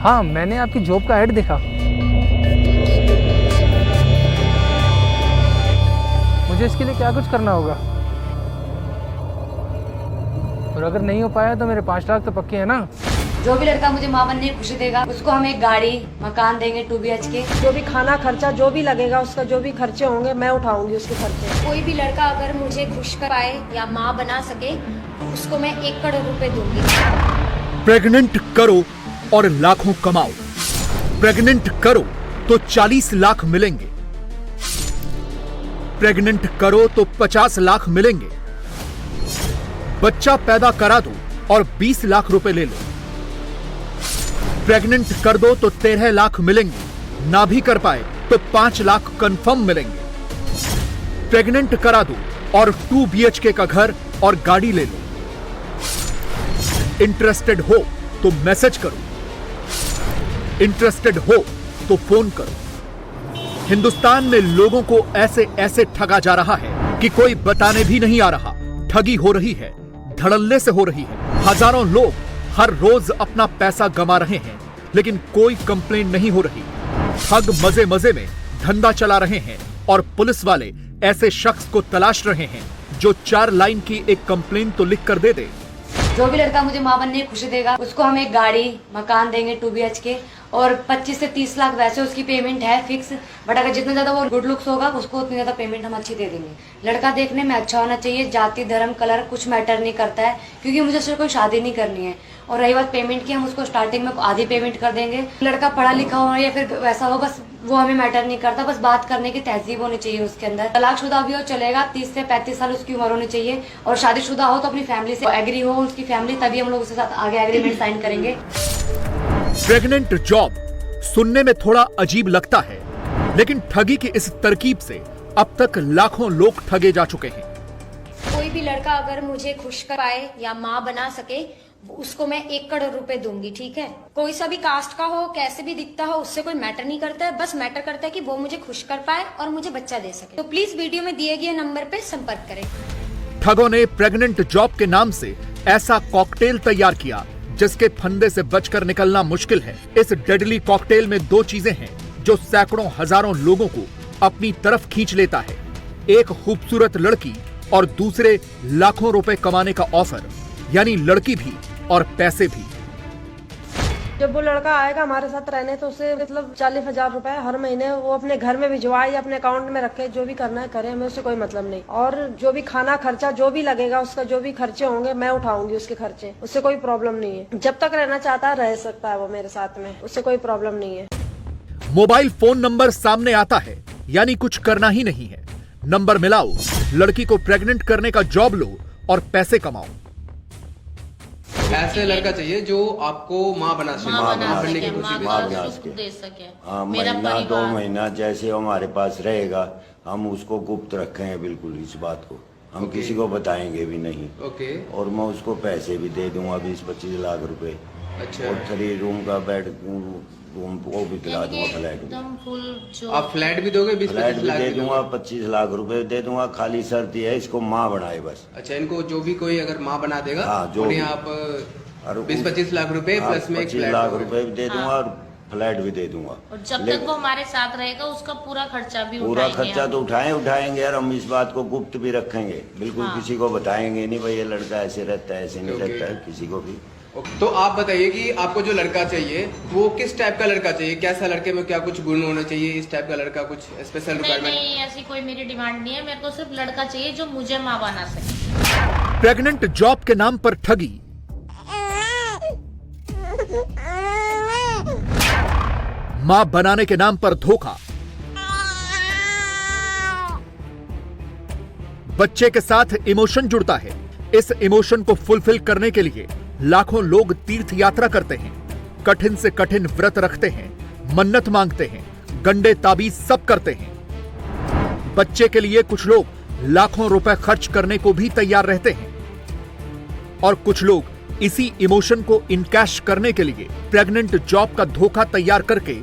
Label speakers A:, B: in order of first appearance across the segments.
A: हाँ, मैंने आपकी जॉब का ऐड देखा। मुझे इसके लिए क्या कुछ करना होगा? और अगर नहीं हो पाया तो मेरे 5 लाख तो पक्के हैं ना?
B: जो भी लड़का मुझे माँ बनने की खुशी देगा उसको हम एक गाड़ी मकान देंगे 2 BHK।
C: जो भी खाना खर्चा जो भी लगेगा उसका जो भी खर्चे होंगे मैं उठाऊंगी उसके खर्चे।
D: कोई भी लड़का अगर मुझे खुश कर पाए या माँ बना सके उसको मैं 1 करोड़ रुपए दूंगी।
E: प्रेग्नेंट करो और लाखों कमाओ। प्रेग्नेंट करो तो 40 लाख मिलेंगे। प्रेग्नेंट करो तो 50 लाख मिलेंगे। बच्चा पैदा करा दो और 20 लाख रुपए ले लो। प्रेग्नेंट कर दो तो 13 लाख मिलेंगे। ना भी कर पाए तो 5 लाख कंफर्म मिलेंगे। प्रेग्नेंट करा दो और 2 BHK का घर और गाड़ी ले लो। इंटरेस्टेड हो तो मैसेज करो। इंटरेस्टेड हो तो फोन करो। हिंदुस्तान में लोगों को ऐसे ऐसे ठगा जा रहा है कि कोई बताने भी नहीं आ रहा। ठगी हो रही है, धड़ल्ले से हो रही है। हजारों लोग हर रोज अपना पैसा गंवा रहे हैं, लेकिन कोई कंप्लेन नहीं हो रही। ठग मजे मजे में धंधा चला रहे हैं और पुलिस वाले ऐसे शख्स को तलाश रहे हैं जो 4 लाइन की एक कंप्लेन तो लिख कर दे दे।
B: जो भी लड़का मुझे माँ बनने की खुशी देगा उसको हम एक गाड़ी मकान देंगे 2 BHK और 25 से 30 लाख वैसे उसकी पेमेंट है फिक्स। बट अगर जितना ज्यादा वो गुड लुक्स होगा उसको उतनी ज्यादा पेमेंट हम अच्छी दे देंगे। लड़का देखने में अच्छा होना चाहिए, जाति धर्म कलर कुछ मैटर नहीं करता है, क्योंकि मुझे उससे कोई शादी नहीं करनी है। और रही बात पेमेंट की, हम उसको स्टार्टिंग में आधी पेमेंट कर देंगे। लड़का पढ़ा लिखा हो या फिर वैसा हो, बस वो हमें मैटर नहीं करता। बस बात करने की तहजीब होनी चाहिए उसके अंदर। तलाकशुदा भी हो चलेगा, 30 से 35 साल उसकी उम्र होनी चाहिए। और शादीशुदा हो तो अपनी फैमिली से एग्री हो उसकी फैमिली, तभी हम लोग उसके साथ आगे एग्रीमेंट साइन करेंगे।
E: प्रेग्नेंट जॉब सुनने में थोड़ा अजीब लगता है, लेकिन ठगी की इस तरकीब से अब तक लाखों लोग ठगे जा चुके हैं।
D: कोई भी लड़का अगर मुझे खुश कर पाए या माँ बना सके उसको मैं 1 करोड़ रुपए दूंगी, ठीक है। कोई सा भी कास्ट का हो, कैसे भी दिखता हो, उससे कोई मैटर नहीं करता है। बस मैटर करता है कि वो मुझे खुश कर पाए और मुझे बच्चा दे सके। तो प्लीज वीडियो में दिए गए नंबर पे संपर्क करें।
E: ठगों ने प्रेग्नेंट जॉब के नाम से ऐसा कॉकटेल तैयार किया जिसके फंदे से बचकर निकलना मुश्किल है। इस डेडली कॉकटेल में 2 चीजें हैं जो सैकड़ों हजारों लोगों को अपनी तरफ खींच लेता है। एक खूबसूरत लड़की और दूसरे लाखों रुपए कमाने का ऑफर, यानी लड़की भी और पैसे भी।
C: जब वो लड़का आएगा हमारे साथ रहने तो उसे मतलब 40,000 रुपए हर महीने वो अपने घर में भिजवाए या अपने अकाउंट में रखे, जो भी करना है करे, हमें उससे कोई मतलब नहीं। और जो भी खाना खर्चा जो भी लगेगा उसका जो भी खर्चे होंगे मैं उठाऊंगी उसके खर्चे, उससे कोई प्रॉब्लम नहीं है। जब तक रहना चाहता है रह सकता है वो मेरे साथ में, उससे कोई प्रॉब्लम नहीं है।
E: मोबाइल फोन नंबर सामने आता है, यानी कुछ करना ही नहीं है। नंबर मिलाओ, लड़की को प्रेग्नेंट करने का जॉब लो और पैसे कमाओ।
F: ऐसे लड़का चाहिए जो आपको माँ बना सके,
G: माँ बना
F: बनने की
G: सके,
F: खुशी
G: माँ
F: दे।
G: का सुख दे सके।
H: हाँ,
G: मेरा
H: महीना 2
G: परिवार
H: महीना जैसे हमारे पास रहेगा हम उसको गुप्त रखेंगे बिल्कुल। इस बात को हम किसी को बताएंगे भी नहीं।
F: ओके।
H: और मैं उसको पैसे भी दे दूंगा 20-25 लाख रुपए।
F: अच्छा।
H: और 3 रूम का बेड रूम वो भी दिला दूंगा। फ्लैट भी,
G: एकदम फुल जो
F: आप फ्लैट भी दोगे? 20-25
H: फ्लैट भी
F: लाख
H: दे
F: की
H: दूंगा,
F: दोगे?
H: 25 लाख रुपए दे दूंगा। खाली शर्त यह है इसको माँ बनाए बस।
F: अच्छा, इनको जो भी कोई अगर माँ बना देगा,
H: हाँ, जो
F: उन्हें
H: भी।
F: आप
H: और
F: 20-25 लाख रुपए प्लस में एक
H: 25
F: फ्लैट
H: लाख
F: दोगे।
H: रुपए भी दे दूंगा और फ्लैट भी दे दूंगा।
G: और जब तक वो हमारे साथ रहेगा उसका पूरा खर्चा भी
H: पूरा
G: उठाएंगे
H: खर्चा
G: हम।
H: तो उठाएंगे यार। हम इस बात को गुप्त भी रखेंगे, बिल्कुल किसी को बताएंगे नहीं भाई ये लड़का ऐसे रहता है, ऐसे नहीं
F: ओके।
H: रहता है किसी को भी।
F: ओके। तो आप बताइए कि आपको जो लड़का चाहिए वो किस टाइप का लड़का चाहिए? कैसा लड़के में क्या कुछ गुण होने चाहिए? इस टाइप का लड़का कुछ स्पेशल
G: नहीं
F: रिक्वायरमेंट?
G: नहीं, ऐसी कोई मेरी डिमांड नहीं है। मेरे को सिर्फ लड़का चाहिए जो मुझे माँ बना सके।
E: प्रेग्नेंट जॉब के नाम पर ठगी, मां बनाने के नाम पर धोखा, बच्चे के साथ इमोशन जुड़ता है। इस इमोशन को फुलफिल करने के लिए लाखों लोग तीर्थ यात्रा करते हैं, कठिन से कठिन व्रत रखते हैं, मन्नत मांगते हैं, गंडे ताबीज सब करते हैं। बच्चे के लिए कुछ लोग लाखों रुपए खर्च करने को भी तैयार रहते हैं और कुछ लोग इसी इमोशन को इनकैश करने के लिए प्रेग्नेंट जॉब का धोखा तैयार करके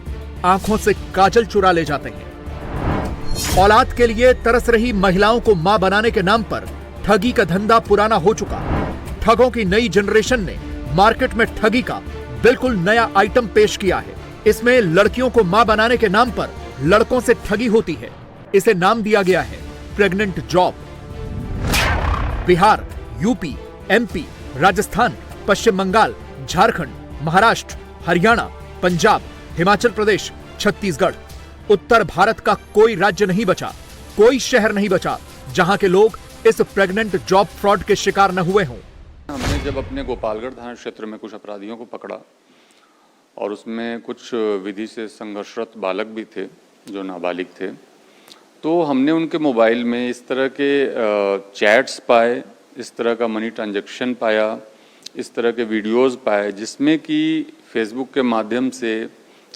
E: आंखों से काजल चुरा ले जाते हैं। औलाद के लिए तरस रही महिलाओं को मां बनाने के नाम पर ठगी का धंधा पुराना हो चुका। ठगों की नई जनरेशन ने मार्केट में ठगी का बिल्कुल नया आइटम पेश किया है। इसमें लड़कियों को मां बनाने के नाम पर लड़कों से ठगी होती है। इसे नाम दिया गया है pregnant job. Bihar, UP, MP, Rajasthan, Paschim Bangal, Jharkhand, Maharashtra, Haryana, Punjab, Himachal Pradesh, Chhattisgarh, उत्तर भारत का कोई राज्य नहीं बचा, कोई शहर नहीं बचा जहां के लोग इस प्रेग्नेंट जॉब फ्रॉड के शिकार न हुए हों।
I: हमने जब अपने गोपालगढ़ थाना क्षेत्र में कुछ अपराधियों को पकड़ा और उसमें कुछ विधि से संघर्षरत बालक भी थे जो नाबालिग थे, तो हमने उनके मोबाइल में इस तरह के चैट्स पाए, इस तरह का मनी ट्रांजैक्शन पाया, इस तरह के वीडियोस पाए जिसमें कि फेसबुक के माध्यम से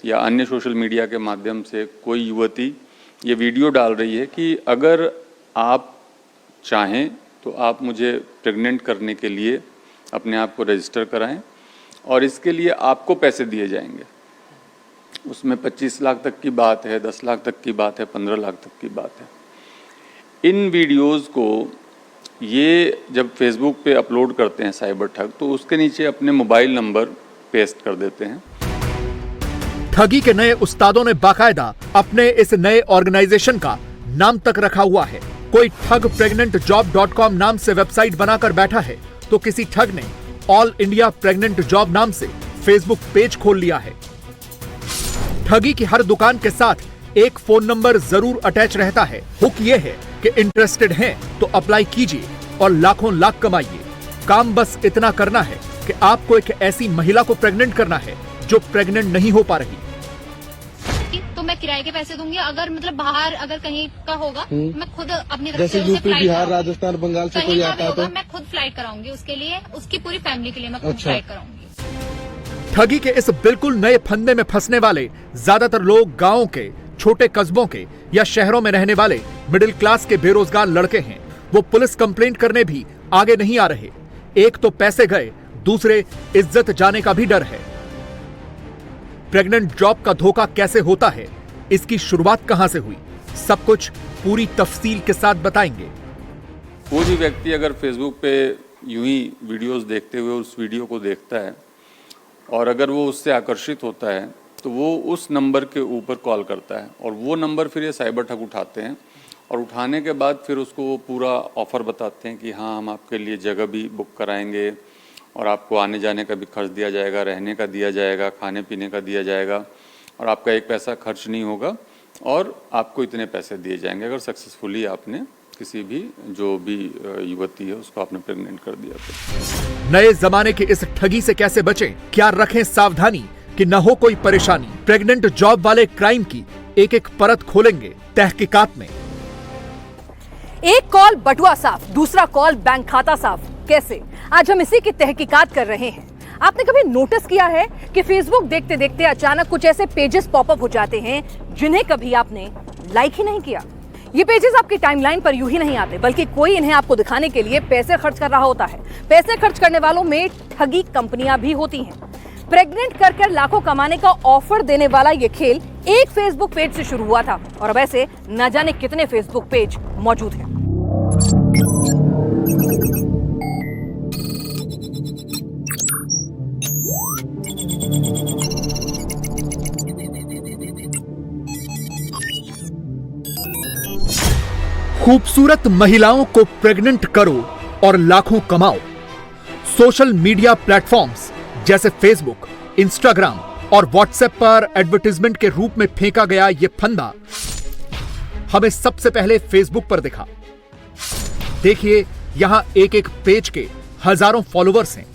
I: या अन्य सोशल मीडिया के माध्यम से कोई युवती ये वीडियो डाल रही है कि अगर आप चाहें तो आप मुझे प्रेग्नेंट करने के लिए अपने आप को रजिस्टर कराएं और इसके लिए आपको पैसे दिए जाएंगे। उसमें 25 लाख तक की बात है, 10 लाख तक की बात है, 15 लाख तक की बात है। इन वीडियोस को ये जब फेसबुक पे अपलोड करते हैं साइबर ठग, तो उसके नीचे अपने मोबाइल नंबर पेस्ट कर देते हैं।
E: ठगी के नए उस्तादों ने बाकायदा अपने इस नए ऑर्गेनाइजेशन का नाम तक रखा हुआ है। कोई ठग pregnantjob.com नाम से वेबसाइट बनाकर बैठा है तो किसी ठग ने ऑल इंडिया प्रेग्नेंट जॉब नाम से फेसबुक पेज खोल लिया है। ठगी की हर दुकान के साथ एक फोन नंबर जरूर अटैच रहता है। हुक ये है कि इंटरेस्टेड हैं तो अप्लाई कीजिए और लाखों लाख कमाइए। काम बस इतना करना है कि आपको एक ऐसी महिला को प्रेग्नेंट करना है जो प्रेग्नेंट नहीं हो पा रही।
G: तो मैं किराए के पैसे दूंगी, अगर मतलब बाहर अगर कहीं का होगा मैं खुद अपनी तरफ
J: जैसे
G: से
J: यूपी, बिहार, राजस्थान, बंगाल से कोई आता है तो
G: मैं खुद फ्लाइट कराऊंगी उसके लिए, उसकी पूरी फैमिली के लिए मैं खुद फ्लाइट कराऊंगी।
E: ठगी के इस बिल्कुल नए फंदे में फंसने वाले ज्यादातर लोग गांवों के, छोटे कस्बों के या शहरों में रहने वाले मिडिल क्लास के बेरोजगार लड़के हैं। वो पुलिस कंप्लेंट करने भी आगे नहीं आ रहे। एक तो पैसे गए, दूसरे इज्जत जाने का भी डर है। प्रेग्नेंट जॉब का धोखा कैसे होता है, इसकी शुरुआत कहां से हुई, सब कुछ पूरी तफसील के साथ बताएंगे।
I: कोई भी व्यक्ति अगर फेसबुक पे यूं ही वीडियोस देखते हुए उस वीडियो को देखता है और अगर वो उससे आकर्षित होता है तो वो उस नंबर के ऊपर कॉल करता है और वो नंबर फिर ये साइबर ठग उठाते हैं और उठाने के बाद फिर उसको वो पूरा ऑफर बताते हैं कि हाँ हम आपके लिए जगह भी बुक कराएंगे और आपको आने जाने का भी खर्च दिया जाएगा, रहने का दिया जाएगा, खाने पीने का दिया जाएगा और आपका एक पैसा खर्च नहीं होगा और आपको इतने पैसे दिए जाएंगे अगर सक्सेसफुली आपने किसी भी जो भी युवती है उसको आपने प्रेग्नेंट कर दिया तो।
E: नए जमाने की इस ठगी से कैसे बचें, क्या रखें सावधानी कि न हो कोई परेशानी। प्रेग्नेंट जॉब वाले क्राइम की एक एक परत खोलेंगे तहकीकात में।
K: एक कॉल बटुआ साफ, दूसरा कॉल बैंक खाता साफ, कैसे? आज हम इसी की तहकीकात कर रहे हैं। आपने कभी नोटिस किया है कि फेसबुक देखते देखते अचानक कुछ ऐसे पेजेस पॉपअप हो जाते हैं जिन्हें कभी आपने लाइक ही नहीं किया। ये पेजेस आपकी टाइमलाइन पर यूं ही नहीं आते, बल्कि कोई इन्हें आपको दिखाने के लिए पैसे खर्च कर रहा होता है। पैसे खर्च करने वालों में ठगी कंपनियां भी होती हैं। प्रेग्नेंट कर लाखों कमाने का ऑफर देने वाला ये खेल एक फेसबुक पेज से शुरू हुआ था और अब ऐसे न जाने कितने फेसबुक पेज मौजूद हैं।
E: खूबसूरत महिलाओं को प्रेग्नेंट करो और लाखों कमाओ। सोशल मीडिया प्लेटफॉर्म्स जैसे फेसबुक, इंस्टाग्राम और व्हाट्सएप पर एडवर्टाइजमेंट के रूप में फेंका गया ये फंदा हमें सबसे पहले फेसबुक पर दिखा। देखिए, यहां एक एक पेज के हजारों फॉलोअर्स हैं।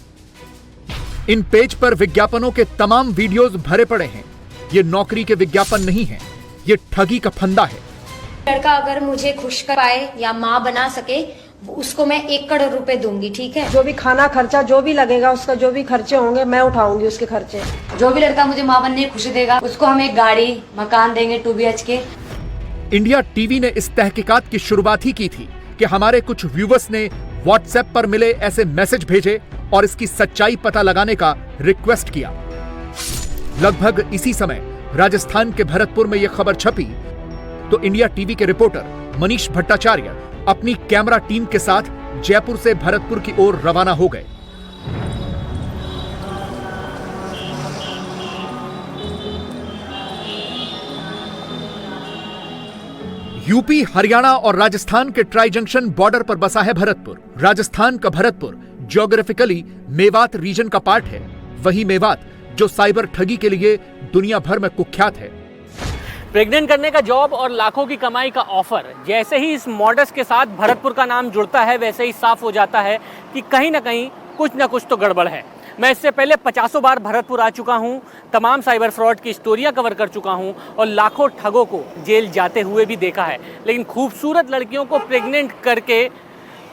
E: इन पेज पर विज्ञापनों के तमाम वीडियोस भरे पड़े हैं। ये नौकरी के विज्ञापन नहीं है, ये ठगी का फंदा है।
D: लड़का अगर मुझे खुश कर पाए या माँ बना सके उसको मैं 1 करोड़ रुपए दूंगी, ठीक है?
C: जो भी खाना खर्चा जो भी लगेगा, उसका जो भी खर्चे होंगे मैं उठाऊंगी उसके खर्चे।
B: जो भी लड़का मुझे माँ बनने की खुशी देगा उसको हम एक गाड़ी, मकान देंगे 2 BHK।
E: इंडिया टीवी ने इस तहकीकात की शुरुआत ही की थी कि हमारे कुछ व्यूवर्स ने व्हाट्सएप पर मिले ऐसे मैसेज भेजे और इसकी सच्चाई पता लगाने का रिक्वेस्ट किया। लगभग इसी समय राजस्थान के भरतपुर में यह खबर छपी तो इंडिया टीवी के रिपोर्टर मनीष भट्टाचार्य अपनी कैमरा टीम के साथ जयपुर से भरतपुर की ओर रवाना हो गए। यूपी, हरियाणा और राजस्थान के ट्राई जंक्शन बॉर्डर पर बसा है भरतपुर। राजस्थान का भरतपुर ज्योग्राफिकली मेवात रीजन का पार्ट है। वही मेवात जो साइबर ठगी के लिए दुनिया भर में कुख्यात है।
L: प्रेग्नेंट करने का जॉब और लाखों की कमाई का ऑफर, जैसे ही इस मॉडस के साथ भरतपुर का नाम जुड़ता है वैसे ही साफ हो जाता है कि कहीं ना कहीं कुछ ना कुछ तो गड़बड़ है। मैं इससे पहले 50 बार भरतपुर आ चुका हूं, तमाम साइबर फ्रॉड की स्टोरियां कवर कर चुका हूं और लाखों ठगों को जेल जाते हुए भी देखा है। लेकिन खूबसूरत लड़कियों को प्रेग्नेंट करके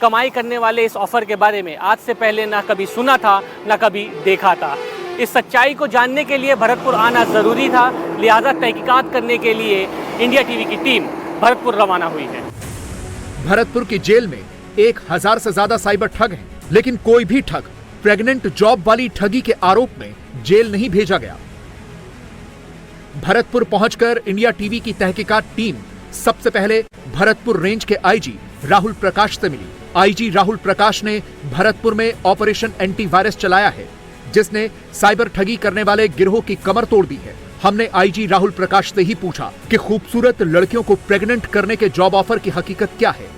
L: कमाई करने वाले इस ऑफर के बारे में आज से पहले ना कभी सुना था ना कभी देखा था। इस सच्चाई को जानने के लिए भरतपुर आना ज़रूरी था, लिहाजा तहकीकात करने के लिए इंडिया टीवी की टीम भरतपुर रवाना हुई है।
E: भरतपुर की जेल में 1000 से ज्यादा साइबर ठग हैं, लेकिन कोई भी ठग प्रेग्नेंट जॉब वाली ठगी के आरोप में जेल नहीं भेजा गया। भरतपुर पहुंचकर इंडिया टीवी की तहकीकात टीम सबसे पहले भरतपुर रेंज के आईजी राहुल प्रकाश से मिली। आईजी राहुल प्रकाश ने भरतपुर में ऑपरेशन एंटीवायरस चलाया है, जिसने साइबर ठगी करने वाले गिरोह की कमर तोड़ दी है। हमने आईजी राहुल प्रकाश से ही पूछा कि खूबसूरत लड़कियों को प्रेग्नेंट करने के जॉब ऑफर की हकीकत क्या है।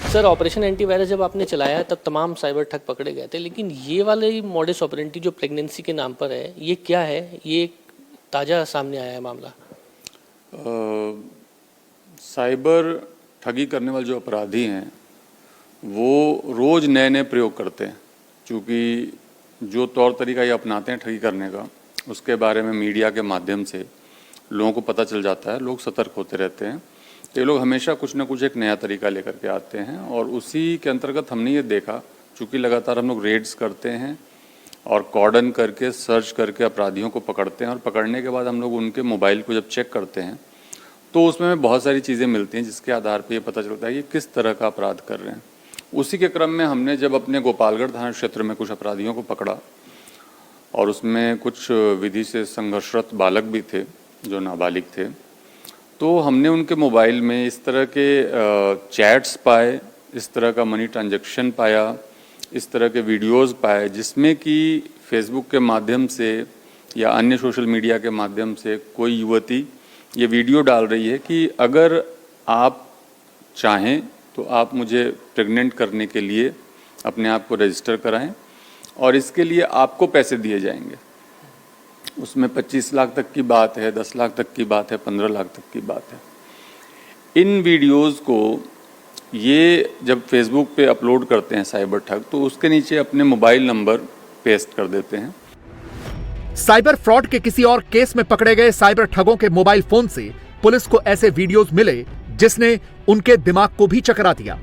L: सर, ऑपरेशन एंटीवायरस जब आपने चलाया तब तमाम साइबर ठग पकड़े गए थे, लेकिन ये वाले मॉडस ऑपरेंडी जो प्रेगनेंसी के नाम पर है, ये क्या है? ये ताज़ा सामने आया है मामला।
I: साइबर ठगी करने वाले जो अपराधी हैं वो रोज़ नए नए प्रयोग करते हैं। क्योंकि जो तौर तरीका ये अपनाते हैं ठगी करने का, उसके बारे में मीडिया के माध्यम से लोगों को पता चल जाता है, लोग सतर्क होते रहते हैं। ये लोग हमेशा कुछ ना कुछ एक नया तरीका लेकर के आते हैं और उसी के अंतर्गत हमने ये देखा, चूँकि लगातार हम लोग रेड्स करते हैं और कॉर्डन करके सर्च करके अपराधियों को पकड़ते हैं और पकड़ने के बाद हम लोग उनके मोबाइल को जब चेक करते हैं तो उसमें बहुत सारी चीज़ें मिलती हैं जिसके आधार पर ये पता चलता है कि किस तरह का अपराध कर रहे हैं। उसी के क्रम में हमने जब अपने गोपालगढ़ थाना क्षेत्र में कुछ अपराधियों को पकड़ा और उसमें कुछ विधि से संघर्षरत बालक भी थे जो नाबालिग थे, तो हमने उनके मोबाइल में इस तरह के चैट्स पाए, इस तरह का मनी ट्रांजैक्शन पाया, इस तरह के वीडियोस पाए जिसमें कि फेसबुक के माध्यम से या अन्य सोशल मीडिया के माध्यम से कोई युवती ये वीडियो डाल रही है कि अगर आप चाहें तो आप मुझे प्रेग्नेंट करने के लिए अपने आप को रजिस्टर कराएं और इसके लिए आपको पैसे दिए जाएंगे। उसमें 25 लाख तक की बात है, 10 लाख तक की बात है, 15 लाख तक की बात है। इन वीडियोस को ये जब फेसबुक पे अपलोड करते हैं साइबर ठग, तो उसके नीचे अपने मोबाइल नंबर पेस्ट कर देते हैं।
E: साइबर फ्रॉड के किसी और केस में पकड़े गए साइबर ठगों के मोबाइल फोन से पुलिस को ऐसे वीडियोस मिले जिसने उनके दिमाग को भी चकरा दिया।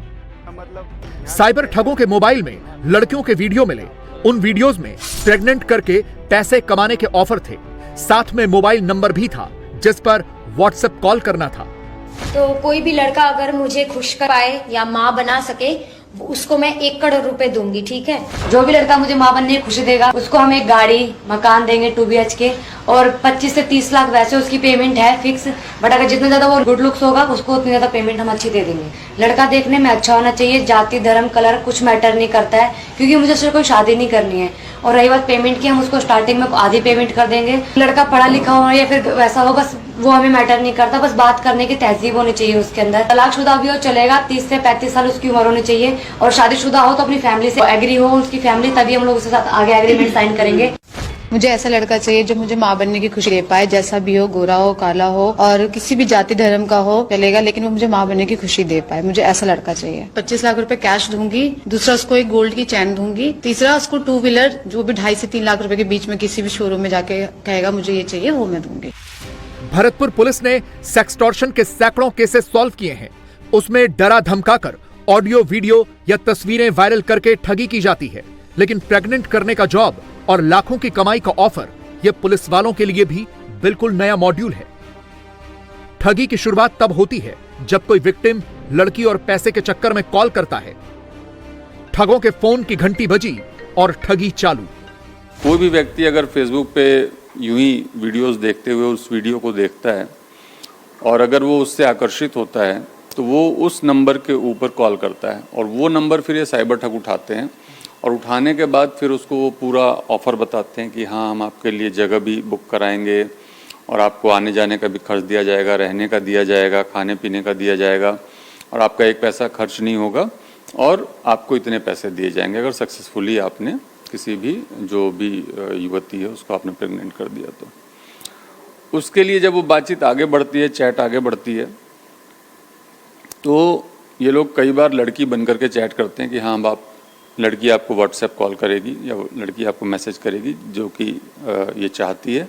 E: साइबर ठगों के मोबाइल में लड़कियों के वीडियो मिले। उन वीडियोस में प्रेग्नेंट करके पैसे कमाने के ऑफर थे, साथ में मोबाइल नंबर भी था जिस पर व्हाट्सएप कॉल करना था।
D: तो कोई भी लड़का अगर मुझे खुश कर पाए या माँ बना सके, उसको मैं 1 करोड़ रुपए दूंगी, ठीक है?
B: जो भी लड़का मुझे माँ बनने की खुशी देगा उसको हम एक गाड़ी, मकान देंगे 2 BHK और 25 से 30 लाख वैसे उसकी पेमेंट है फिक्स। बट अगर जितना ज्यादा वो गुड लुक्स होगा उसको उतनी ज्यादा पेमेंट हम अच्छी दे देंगे। लड़का देखने में अच्छा होना चाहिए, जाति धर्म कलर कुछ मैटर नहीं करता है, क्योंकि मुझे उससे कोई शादी नहीं करनी है। और रही बात पेमेंट की, हम उसको स्टार्टिंग में आधी पेमेंट कर देंगे। लड़का पढ़ा लिखा हो या फिर वैसा हो, बस वो हमें मैटर नहीं करता, बस बात करने की तहजीब होनी चाहिए उसके अंदर। तलाकशुदा भी हो चलेगा, 30 से 35 साल उसकी उम्र होनी चाहिए और शादीशुदा हो तो अपनी फैमिली से एग्री हो उसकी फैमिली, तभी हम लोग उसके साथ आगे एग्रीमेंट साइन करेंगे।
M: मुझे ऐसा लड़का चाहिए जो मुझे माँ बनने की खुशी दे पाए, जैसा भी हो, गोरा हो, काला हो और किसी भी जाति धर्म का हो चलेगा, लेकिन वो मुझे माँ बनने की खुशी दे पाए। मुझे ऐसा लड़का चाहिए। 25 लाख रुपए कैश दूंगी, दूसरा उसको एक गोल्ड की चैन दूंगी, तीसरा उसको 2 व्हीलर जो भी 2.5 से 3 लाख रुपए के बीच में किसी भी शोरूम में जाके कहेगा मुझे ये चाहिए, वो मैं दूंगी।
E: भरतपुर पुलिस ने सेक्सटॉर्शन के सैकड़ों केसेस सॉल्व किए हैं। उसमें डरा धमकाकर ऑडियो, वीडियो या तस्वीरें वायरल करके ठगी की जाती है, लेकिन प्रेग्नेंट करने का जॉब और लाखों की कमाई का ऑफर यह पुलिस वालों के लिए भी बिल्कुल नया मॉड्यूल है। ठगी की शुरुआत तब होती है जब कोई विक्टिम लड़की और पैसे के चक्कर में कॉल करता है। ठगों के फोन की घंटी बजी और ठगी चालू।
I: कोई भी व्यक्ति अगर फेसबुक पे यूं ही वीडियोस देखते हुए उस वीडियो को देखता है और अगर वो उससे आकर्षित होता है तो वो उस नंबर के ऊपर कॉल करता है और वो नंबर फिर ये साइबर ठग उठाते हैं और उठाने के बाद फिर उसको वो पूरा ऑफ़र बताते हैं कि हाँ हम आपके लिए जगह भी बुक कराएंगे, और आपको आने जाने का भी खर्च दिया जाएगा, रहने का दिया जाएगा, खाने पीने का दिया जाएगा, और आपका एक पैसा खर्च नहीं होगा और आपको इतने पैसे दिए जाएंगे अगर सक्सेसफुली आपने किसी भी जो भी युवती है उसको आपने प्रेग्नेंट कर दिया। तो उसके लिए जब वो बातचीत आगे बढ़ती है, चैट आगे बढ़ती है, तो ये लोग कई बार लड़की बन करके चैट करते हैं कि हाँ बाप, लड़की आपको व्हाट्सएप कॉल करेगी या लड़की आपको मैसेज करेगी जो कि ये चाहती है,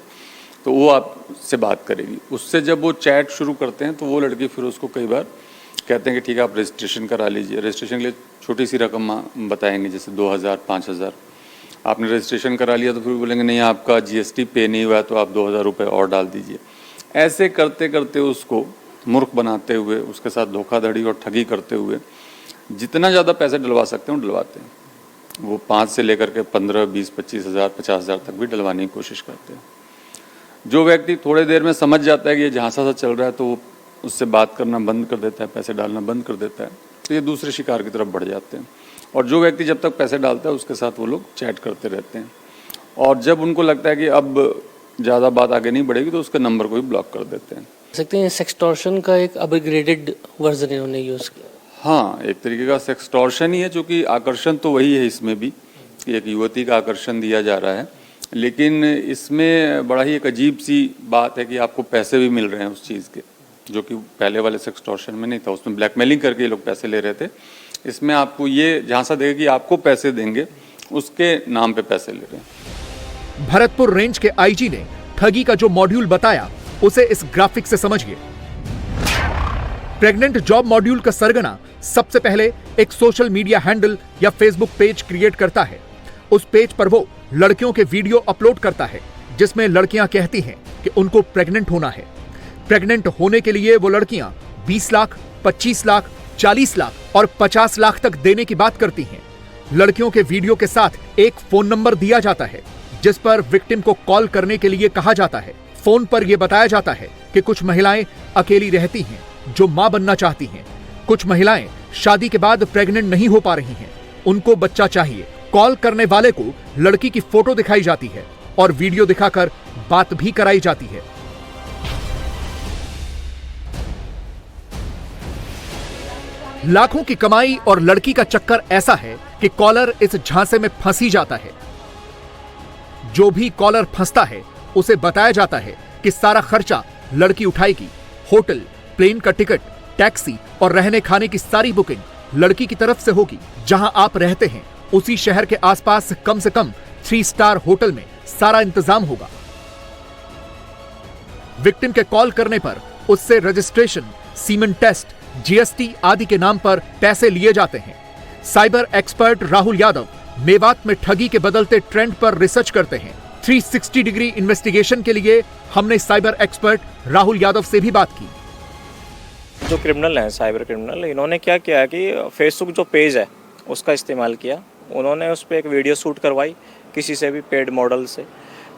I: तो वो आपसे बात करेगी। उससे जब वो चैट शुरू करते हैं तो वो लड़की फिर उसको कई बार कहते हैं कि ठीक है आप रजिस्ट्रेशन करा लीजिए। रजिस्ट्रेशन के लिए छोटी सी रकम बताएंगे, जैसे 2000 5000। आपने रजिस्ट्रेशन करा लिया तो फिर बोलेंगे नहीं आपका GST पे नहीं हुआ है तो आप 2000 रुपये और डाल दीजिए। ऐसे करते करते उसको मूर्ख बनाते हुए, उसके साथ धोखाधड़ी और ठगी करते हुए जितना ज़्यादा पैसे डलवा सकते हैं वो डलवाते हैं। वो 5 से लेकर के 15, 20, 25 हज़ार, 50 हज़ार तक भी डलवाने की कोशिश करते हैं। जो व्यक्ति थोड़े देर में समझ जाता है कि ये झांसा सा चल रहा है तो वो उससे बात करना बंद कर देता है, पैसे डालना बंद कर देता है, तो ये दूसरे शिकार की तरफ बढ़ जाते हैं। और जो व्यक्ति जब तक पैसे डालता है उसके साथ वो लोग चैट करते रहते हैं, और जब उनको लगता है कि अब ज़्यादा बात आगे नहीं बढ़ेगी तो उसके नंबर को भी ब्लॉक कर देते हैं।
L: सकते हैं सेक्सटॉर्शन का एक अपग्रेडेड वर्जन इन्होंने यूज़ किया।
I: हाँ, एक तरीके का सेक्सटॉर्शन ही है, चूँकि आकर्षण तो वही है इसमें भी, कि एक युवती का आकर्षण दिया जा रहा है, लेकिन इसमें बड़ा ही एक अजीब सी बात है कि आपको पैसे भी मिल रहे हैं उस चीज़ के, जो कि पहले वाले सेक्सटॉर्शन में नहीं था। उसमें ब्लैकमेलिंग करके ये लोग पैसे ले रहे थे। इसमें आपको ये झांसा देगा कि आपको पैसे देंगे, उसके नाम पे पैसे ले रहे हैं।
E: भरतपुर रेंज के आईजी ने ठगी का जो मॉड्यूल बताया उसे इस ग्राफिक से समझिए। प्रेग्नेंट जॉब मॉड्यूल का सरगना सबसे पहले एक सोशल मीडिया हैंडल या फेसबुक पेज क्रिएट करता है। उस पेज पर वो लड़कियों के वीडियो अपलोड करता है जिसमें लड़कियां कहती हैं कि उनको प्रेग्नेंट होना है। प्रेग्नेंट होने के लिए वो लड़कियां 20 लाख, 25 लाख, 40 लाख और 50 लाख तक देने की बात करती हैं। लड़कियों के वीडियो के साथ एक फोन नंबर दिया जाता है जिस पर विक्टिम को कॉल करने के लिए कहा जाता है। फोन पर यह बताया जाता है कि कुछ महिलाएं अकेली रहती हैं जो मां बनना चाहती हैं। कुछ महिलाएं शादी के बाद प्रेग्नेंट नहीं हो पा रही हैं, उनको बच्चा चाहिए। कॉल करने वाले को लड़की की फोटो दिखाई जाती है और वीडियो दिखाकर बात भी कराई जाती है। लाखों की कमाई और लड़की का चक्कर ऐसा है कि कॉलर इस झांसे में फंस ही जाता है। जो भी कॉलर फंसता है उसे बताया जाता है कि सारा खर्चा लड़की उठाएगी। होटल, प्लेन का टिकट, टैक्सी और रहने खाने की सारी बुकिंग लड़की की तरफ से होगी। जहां आप रहते हैं उसी शहर के आसपास कम से कम 3 स्टार होटल में सारा इंतजाम होगा। विक्टिम के कॉल करने पर उससे रजिस्ट्रेशन, सीमेन टेस्ट, GST आदि के नाम पर पैसे लिए जाते हैं। साइबर एक्सपर्ट राहुल यादव मेवात में ठगी के बदलते ट्रेंड पर रिसर्च करते हैं। 360 डिग्री इन्वेस्टिगेशन के लिए हमने साइबर एक्सपर्ट राहुल यादव से भी बात की।
N: जो क्रिमिनल हैं, साइबर क्रिमिनल, इन्होंने क्या किया कि फेसबुक जो पेज है उसका इस्तेमाल किया। उन्होंने उस पर एक वीडियो शूट करवाई किसी से भी पेड मॉडल से,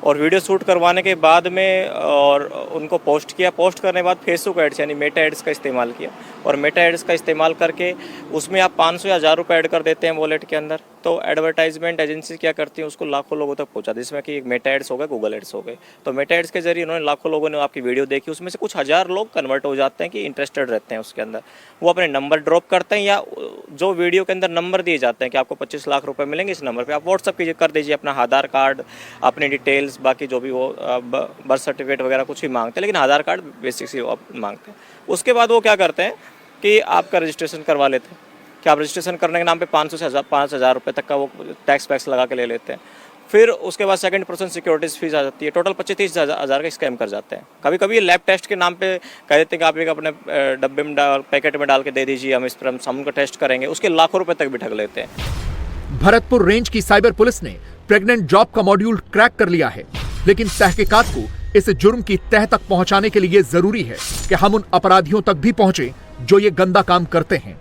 N: और वीडियो शूट करवाने के बाद में और उनको पोस्ट किया। पोस्ट करने के बाद फेसबुक एड्स यानी मेटा एड्स का इस्तेमाल किया, और मेटा एड्स का इस्तेमाल करके उसमें आप 500 या 1000 रुपये ऐड कर देते हैं वॉलेट के अंदर, तो एडवर्टाइजमेंट एजेंसी क्या करती है उसको लाखों लोगों तक पहुंचा, जिसमें कि मेटा एड्स हो गए, गूगल एड्स हो गए। तो मेटा एड्स के जरिए उन्होंने लाखों लोगों ने आपकी वीडियो देखी, उसमें से कुछ 1000 लोग कन्वर्ट हो जाते हैं कि इंटरेस्टेड रहते हैं उसके अंदर। वो अपने नंबर ड्रॉप करते हैं, या जो वीडियो के अंदर नंबर दिए जाते हैं कि आपको 25 लाख रुपये मिलेंगे, इस नंबर पर आप व्हाट्सअप कर दीजिए अपना आधार कार्ड, अपनी डिटेल्स, बाकी जो भी वो बर्थ सर्टिफिकेट वगैरह कुछ भी मांगते हैं, लेकिन आधार कार्ड बेसिक सी मांगते हैं। उसके बाद वो क्या करते हैं कि आपका रजिस्ट्रेशन करवा लेते हैं, कि आप रजिस्ट्रेशन करने के नाम पे 500 से 5000 रुपये तक का वो टैक्स वैक्स लगा के ले लेते हैं। फिर उसके बाद 2% सिक्योरिटीज फीस आ जाती है। टोटल 25-30 हज़ार का स्कैम कर जाते हैं। कभी कभी ये लैब टेस्ट के नाम पे कह देते हैं कि आप एक अपने डब्बे में पैकेट में डाल के दे दीजिए, हम इस पर हम उनका टेस्ट करेंगे, उसके लाखों रुपये तक भी ठग लेते हैं।
E: भरतपुर रेंज की साइबर पुलिस ने प्रेग्नेंट जॉब का मॉड्यूल क्रैक कर लिया है, लेकिन तहकीकात को इस जुर्म की तह तक पहुंचाने के लिए जरूरी है कि हम उन अपराधियों तक भी पहुंचे जो ये गंदा काम करते हैं।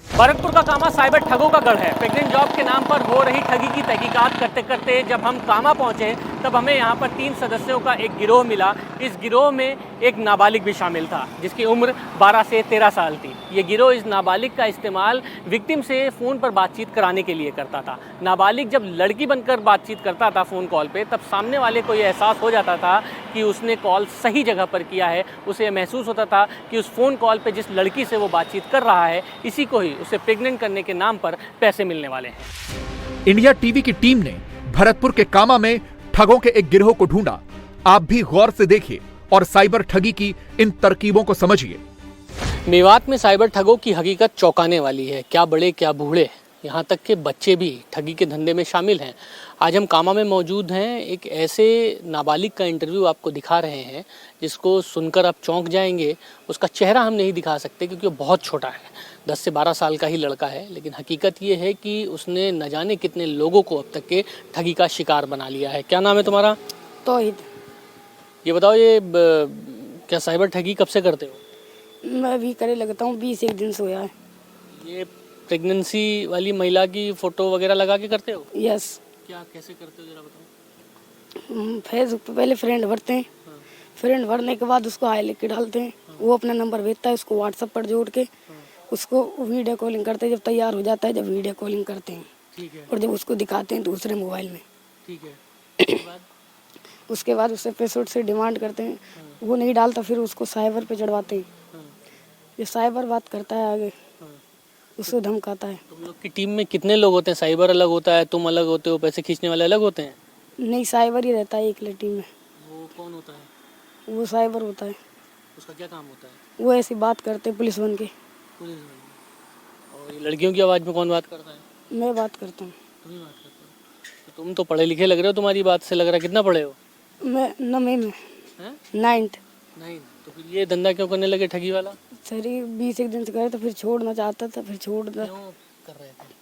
L: भरतपुर का कामा साइबर ठगों का गढ़ है। प्रेग्नेंट जॉब के नाम पर हो रही ठगी की तहकीकात करते करते जब हम कामा पहुंचे तब हमें यहाँ पर 3 सदस्यों का एक गिरोह मिला। इस गिरोह में एक नाबालिग भी शामिल था जिसकी उम्र 12 से 13 साल थी। ये गिरोह इस नाबालिग का इस्तेमाल विक्टिम से फ़ोन पर बातचीत कराने के लिए करता था। नाबालिग जब लड़की बनकर बातचीत करता था फ़ोन कॉल पे, तब सामने वाले को ये एहसास हो जाता था कि कि उसने कॉल सही जगह पर किया है। उसे यह महसूस होता था कि उस फ़ोन कॉल पे जिस लड़की से वो बातचीत कर रहा है, इसी को ही उसे प्रेग्नेंट करने के नाम पर पैसे मिलने वाले हैं।
E: इंडिया टीवी की टीम ने भरतपुर के कामा में ठगों के एक गिरोह को ढूंढा। आप भी गौर से देखिए और साइबर ठगी की इन तरकीबों को समझिए।
L: मेवात में साइबर ठगों की हकीकत चौंकाने वाली है। क्या बड़े क्या बूढ़े, यहाँ तक के बच्चे भी ठगी के धंधे में शामिल हैं। आज हम कामा में मौजूद हैं। एक ऐसे नाबालिग का इंटरव्यू आपको दिखा रहे हैं जिसको सुनकर आप चौंक जाएंगे। उसका चेहरा हम नहीं दिखा सकते क्योंकि वो बहुत छोटा है, 10 से 12 साल का ही लड़का है। लेकिन हकीकत ये है कि उसने न जाने कितने लोगों को अब तक के ठगी का शिकार बना लिया है। क्या नाम है तुम्हारा?
O: तौहीद।
L: ये बताओ, ये क्या साइबर ठगी कब से करते हो?
O: मैं भी करे लगता हूँ, 20 दिन से हुआ है।
L: ये प्रेगनेंसी वाली महिला की फ़ोटो वगैरह लगा के करते हो?
O: यस।
L: क्या कैसे करते हो जरा बताओ।
O: फेसबुक पे पहले फ्रेंड भरते हैं, फ्रेंड भरने के बाद उसको हाई लिख के डालते हैं। वो अपना नंबर भेजता है, उसको व्हाट्सएप पर जोड़ के उसको वीडियो कॉलिंग करते हैं। जब तैयार हो जाता है, जब वीडियो कॉलिंग करते हैं,
L: ठीक है,
O: और जब उसको दिखाते हैं दूसरे मोबाइल में,
L: ठीक है,
O: उसके बाद उससे पैसों से डिमांड करते हैं। वो नहीं डालता, फिर उसको साइबर पे चढ़वाते हैं। ये साइबर बात करता है आगे, उसको धमकाता है।
L: तुम लोग की टीम में कितने लोग होते हैं? साइबर अलग होता है, तुम अलग होते हो, पैसे खींचने वाले अलग होते हैं?
O: नहीं, साइबर ही रहता है एक टीम में।
L: वो कौन होता है?
O: वो साइबर होता है।
L: उसका क्या काम होता है?
O: वो ऐसी बात करते हैं, पुलिस बन के।
L: पुलिस बन के। और ये लड़कियों की आवाज़ में कौन बात करता है?
O: मैं बात करता हूँ।
L: तुम ही बात करते हो? तो तुम तो पढ़े लिखे लग रहे हो, तुम्हारी बात से लग रहा है। कितना पढ़े हो?
O: मैं 9वीं में, 9th।
L: तो फिर ये धंधा क्यों करने लगे ठगी वाला?
O: सर 20 दिन से करे तो फिर छोड़ना चाहता था, फिर छोड़ दिया।
L: कर रहे थे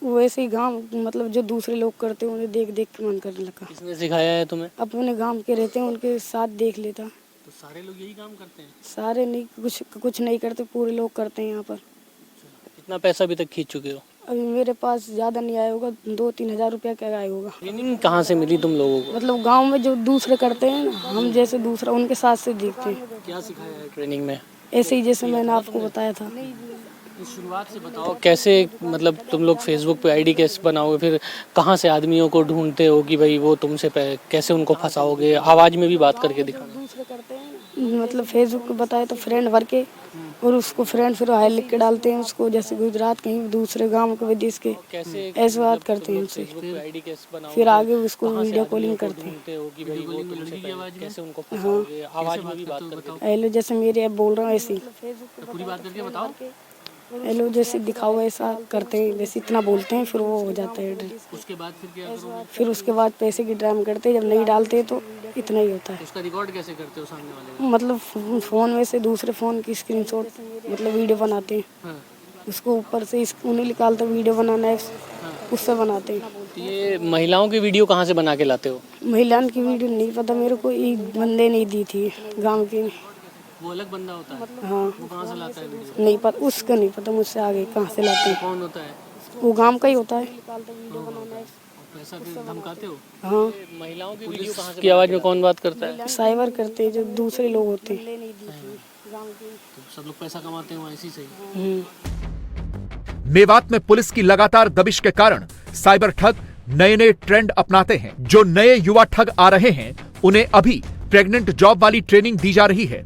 O: वो ऐसे ही गांव, मतलब जो दूसरे लोग करते हैं उन्हें देख देख के मन करने लगा।
L: किसने सिखाया है तुम्हें?
O: अपने गांव के रहते हैं, उनके साथ देख लेता।
L: तो सारे लोग यही काम करते हैं?
O: सारे नहीं, कुछ नहीं करते, पूरे लोग करते हैं यहाँ पर।
L: कितना पैसा अभी तक खींच चुके हो?
O: अभी मेरे पास ज़्यादा नहीं आया होगा, 2-3 हज़ार रुपया क्या आया होगा।
L: ट्रेनिंग कहाँ से मिली तुम लोगों को?
O: मतलब गांव में जो दूसरे करते हैं ना, हम जैसे दूसरा उनके साथ से देखते हैं।
L: क्या सिखाया है ट्रेनिंग में?
O: ऐसे ही जैसे मैंने आपको बताया था।
L: शुरुआत से बताओ, कैसे मतलब तुम लोग फेसबुक पे आईडी कैसे बनाओगे? फिर कहाँ से आदमियों को ढूंढते हो कि भाई वो तुमसे कैसे उनको फंसाओगे? आवाज़ में भी बात करके दिखाना।
O: दूसरे करते हैं मतलब फेसबुक पे बताए तो फ्रेंड भर के, और उसको फ्रेंड फिर हाई लिख के डालते हैं उसको, जैसे गुजरात कहीं दूसरे गांव के विदेश के, ऐसे बात करते हैं उनसे। फिर आगे उसको वीडियो कॉलिंग करते हैं। हेलो, जैसे मेरे ऐप बोल रहा हूँ ऐसे
L: पूरी बात करके बताओ।
O: हेलो जैसे दिखाओ ऐसा करते हैं, वैसे इतना बोलते हैं, फिर वो हो जाता है।
L: उसके बाद फिर क्या करोगे?
O: फिर उसके बाद पैसे की ड्राम करते हैं, जब नहीं डालते तो इतना ही होता है।
L: उसका रिकॉर्ड कैसे करते हो सामने वाले का?
O: मतलब फ़ोन में से दूसरे फ़ोन की स्क्रीनशॉट, मतलब वीडियो बनाते हैं।
L: हाँ।
O: उसको ऊपर से उन्हें निकालते, वीडियो बनाना है उससे बनाते हैं।
L: तो ये महिलाओं की वीडियो कहाँ से बना के लाते हो?
O: महिलाओं की वीडियो नहीं पता मेरे को, एक बंदे नहीं दी थी गाँव के।
L: वो अलग बंदा होता है?
O: हाँ।
L: वो कहाँ से लाता है वीडियो?
O: नहीं पता, उसका नहीं पता मुझसे आगे कहाँ से लाते हैं।
L: कौन होता है?
O: वो गांव का ही होता है।
L: पैसा फिर धमकाते हो?
O: हाँ।
L: महिलाओं की वीडियो कहाँ से? की आवाज़ में कौन बात करता है?
O: साइबर करते हैं, जो दूसरे लोग होते हैं।
L: तो सब लोग पैसा कमाते हैं ऐसी सही।
E: मेवात में पुलिस की लगातार दबिश के कारण साइबर ठग नए नए ट्रेंड अपनाते हैं। जो नए युवा ठग आ रहे हैं उन्हें अभी प्रेग्नेंट जॉब वाली ट्रेनिंग दी जा रही है।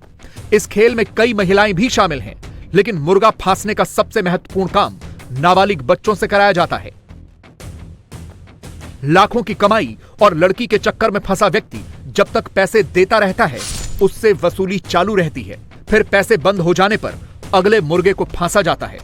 E: इस खेल में कई महिलाएं भी शामिल हैं, लेकिन मुर्गा फांसने का सबसे महत्वपूर्ण काम नाबालिग बच्चों से कराया जाता है। लाखों की कमाई और लड़की के चक्कर में फंसा व्यक्ति जब तक पैसे देता रहता है, उससे वसूली चालू रहती है। फिर पैसे बंद हो जाने पर अगले मुर्गे को फांसा जाता है।